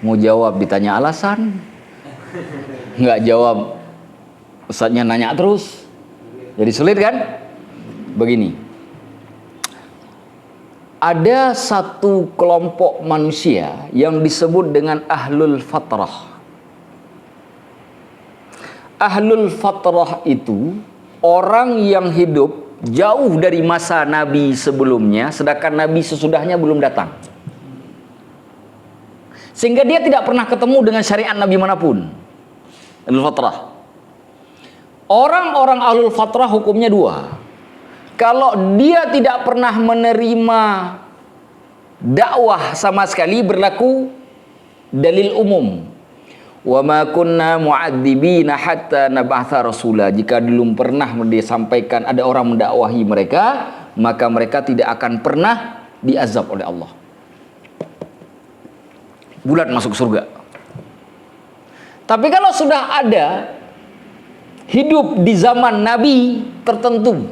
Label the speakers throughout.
Speaker 1: Mau jawab ditanya alasan, nggak jawab, ustadznya nanya terus, jadi sulit kan? Begini, ada satu kelompok manusia yang disebut dengan ahlul fatrah. Ahlul fatrah itu orang yang hidup jauh dari masa Nabi sebelumnya, sedangkan Nabi sesudahnya belum datang. Sehingga dia tidak pernah ketemu dengan syariat Nabi manapun. Ahlul fatrah. Orang-orang ahlul fatrah hukumnya dua. Kalau dia tidak pernah menerima dakwah sama sekali, berlaku dalil umum. Wa ma kunna mu'adzibina hatta nab'atha rasula. Jika belum pernah disampaikan ada orang mendakwahi mereka, maka mereka tidak akan pernah diazab oleh Allah. Bulat masuk surga. Tapi kalau sudah ada hidup di zaman Nabi tertentu,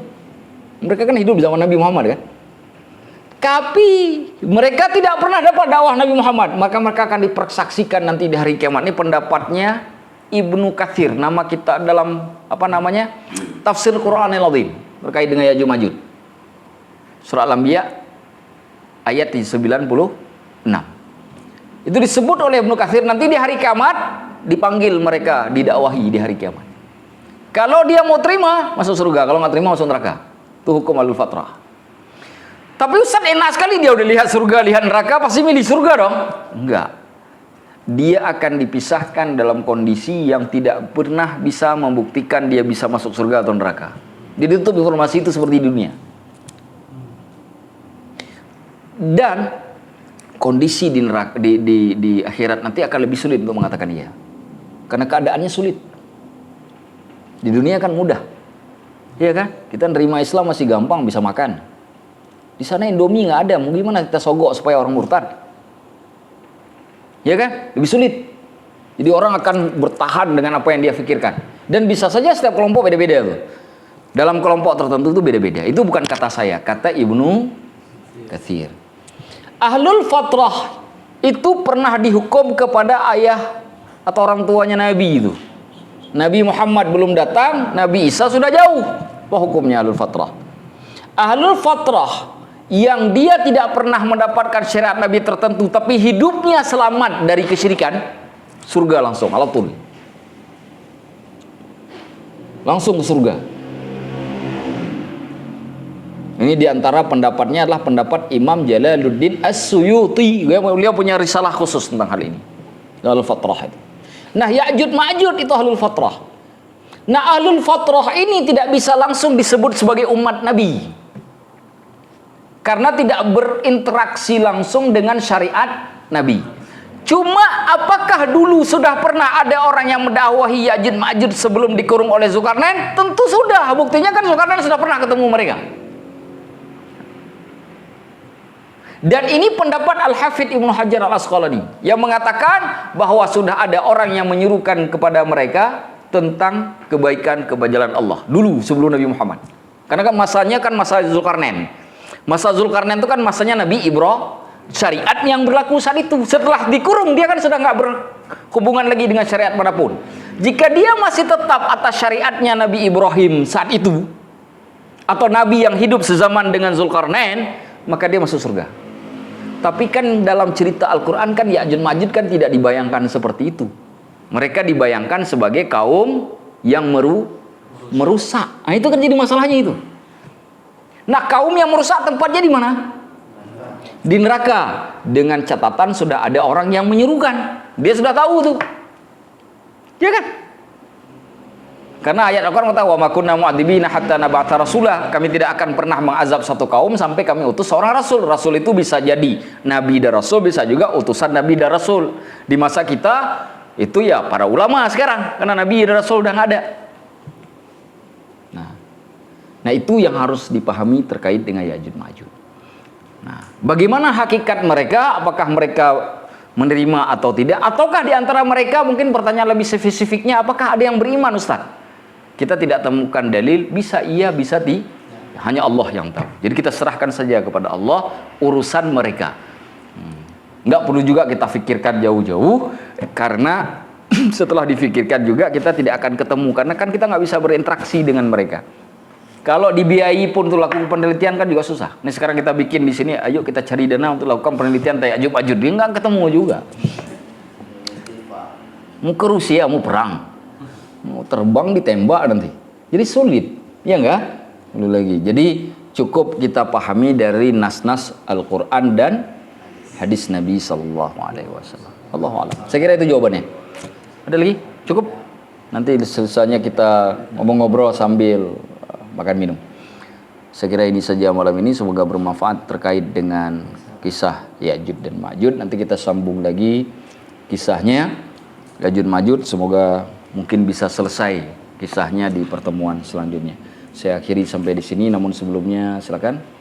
Speaker 1: mereka kan hidup di zaman Nabi Muhammad kan, tapi mereka tidak pernah dapat dakwah Nabi Muhammad, maka mereka akan dipersaksikan nanti di hari kiamat. Ini pendapatnya Ibnu Katsir, nama kita dalam tafsir Quranil Azim terkait dengan Ya'juj Ma'juj, surah Al-Anbiya ayat 96. Itu disebut oleh Ibnu Katsir, nanti di hari kiamat dipanggil mereka, didakwahi di hari kiamat. Kalau dia mau terima masuk surga, kalau nggak terima masuk neraka. Itu hukum ahlul fatrah. Tapi Ustaz enak sekali, dia udah lihat surga, lihat neraka, pasti milih surga dong? Enggak. Dia akan dipisahkan dalam kondisi yang tidak pernah bisa membuktikan dia bisa masuk surga atau neraka. Dia ditutup informasi itu seperti di dunia. Dan kondisi di neraka, di akhirat nanti akan lebih sulit untuk mengatakan iya, karena keadaannya sulit. Di dunia kan mudah, iya kan? Kita nerima Islam masih gampang, bisa makan. Di sana Indomie nggak ada, mau gimana kita sogok supaya orang murtad? Iya kan? Lebih sulit. Jadi orang akan bertahan dengan apa yang dia pikirkan. Dan bisa saja setiap kelompok beda-beda tuh. Dalam kelompok tertentu itu beda-beda. Itu bukan kata saya, kata Ibnu Katsir. Ahlul fatrah itu pernah dihukum kepada ayah atau orang tuanya Nabi itu. Nabi Muhammad belum datang, Nabi Isa sudah jauh. Apa hukumnya ahlul fatrah? Ahlul fatrah yang dia tidak pernah mendapatkan syariat Nabi tertentu, tapi hidupnya selamat dari kesyirikan, surga langsung, alatul. Langsung ke surga. Ini diantara pendapatnya adalah pendapat Imam Jalaluddin As-Suyuti. Beliau punya risalah khusus tentang hal ini. Ahlul fatrah itu. Nah, Ya'juj Ma'juj itu ahlul fatrah. Nah, ahlul fatrah ini tidak bisa langsung disebut sebagai umat Nabi, karena tidak berinteraksi langsung dengan syariat Nabi. Cuma apakah dulu sudah pernah ada orang yang mendakwahi Ya'juj Ma'juj sebelum dikurung oleh Zulkarnain? Tentu sudah. Buktinya kan Zulkarnain sudah pernah ketemu mereka. Dan ini pendapat Al-Hafidz Ibnu Hajar Al-Asqalani yang mengatakan bahwa sudah ada orang yang menyuruhkan kepada mereka tentang kebaikan-kebajalan Allah dulu sebelum Nabi Muhammad. Karena kan masanya kan masa Zulkarnain. Masa Zulkarnain itu kan masanya Nabi Ibrahim. Syariat yang berlaku saat itu. Setelah dikurung dia kan sudah nggak berhubungan lagi dengan syariat manapun. Jika dia masih tetap atas syariatnya Nabi Ibrahim saat itu, atau Nabi yang hidup sezaman dengan Zulkarnain, maka dia masuk surga. Tapi kan dalam cerita Al-Quran kan Ya'juj Ma'juj kan tidak dibayangkan seperti itu. Mereka dibayangkan sebagai kaum yang merusak. Nah, itu kan jadi masalahnya itu. Nah, kaum yang merusak tempatnya di mana? Di neraka. Dengan catatan sudah ada orang yang menyerukan. Dia sudah tahu tuh. Ya kan? Karena ayat Al-Quran kata, wa ma kunna mu'adzibina hatta nab'atha rasulah. Kami tidak akan pernah mengazab satu kaum sampai kami utus seorang rasul. Rasul itu bisa jadi nabi dan rasul, bisa juga utusan nabi dan rasul. Di masa kita itu ya para ulama sekarang, karena nabi dan rasul udah nggak ada. Nah, itu yang harus dipahami terkait dengan Ya'juj Ma'juj. Nah, bagaimana hakikat mereka? Apakah mereka menerima atau tidak? Ataukah di antara mereka, mungkin pertanyaan lebih spesifiknya, apakah ada yang beriman, Ustaz? Kita tidak temukan dalil, bisa iya, bisa tidak. Hanya Allah yang tahu. Jadi kita serahkan saja kepada Allah urusan mereka. Nggak perlu juga kita pikirkan jauh-jauh, karena setelah difikirkan juga kita tidak akan ketemu, karena kan kita nggak bisa berinteraksi dengan mereka. Kalau dibiayai pun untuk lakukan penelitian kan juga susah. Ini sekarang kita bikin di sini, ayo kita cari dana untuk lakukan penelitian Ta'jub-Ajud, dia nggak ketemu juga. Mau ke Rusia, mau perang, mau terbang ditembak nanti, jadi sulit, ya enggak? Dulu lagi. Jadi cukup kita pahami dari nas-nas Al-Quran dan hadis Nabi Sallallahu Alaihi Wasallam. Allahu a'lam. Saya kira itu jawabannya. Ada lagi? Cukup? Nanti selesainya kita ngobrol-ngobrol sambil makan minum. Saya kira ini saja malam ini, semoga bermanfaat terkait dengan kisah Ya'juj dan Ma'juj. Nanti kita sambung lagi kisahnya Ya'juj Ma'juj, semoga mungkin bisa selesai kisahnya di pertemuan selanjutnya. Saya akhiri sampai di sini, namun sebelumnya silakan.